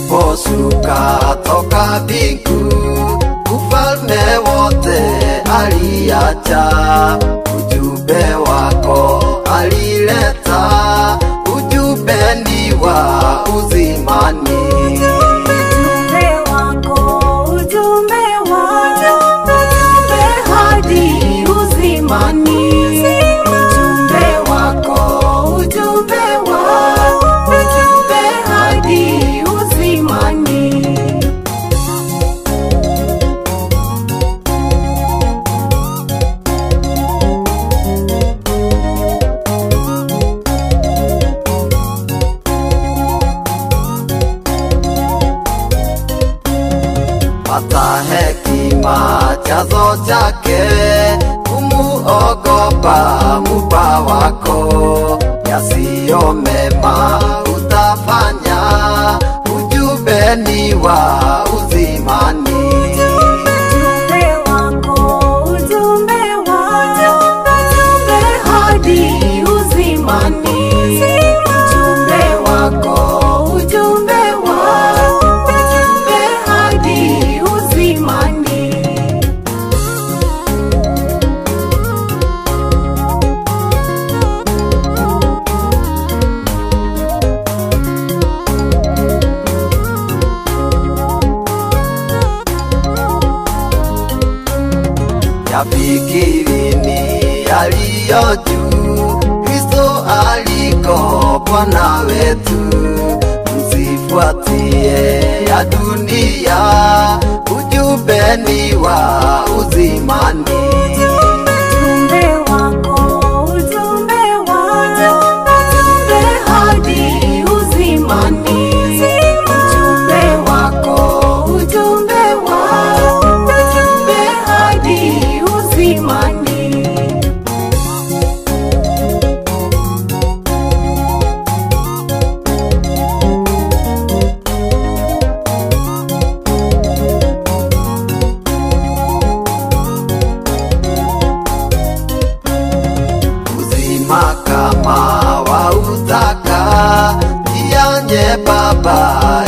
Aliposhuka toka mbingu, ufalme wote aliacha. Ujumbe wako alileta, ujumbe ni wa uzimani. Ujumbe wako, ujumbe hadi uzimani. Ujumbe wako, ujumbe hadi uzimani. Pata hekima chanzo chake, kumuogopa Muumba wako. Yasiyo mema utafanya, ujumbe ni wa uzimani. Ujumbe wako, ujumbe hadi uzimani. Ujumbe wako, ujumbe hadi uzimani. Yafikirini yaliyo juu, Kristo aliko Bwana wetu. Msifuatie ya dunia, ujumbe ni wa uzimani. Ujumbe wako, ujumbe hadi uzimani. Ujumbe wako, ujumbe hadi uzimani. Uzima kama wautaka, njia nyembamba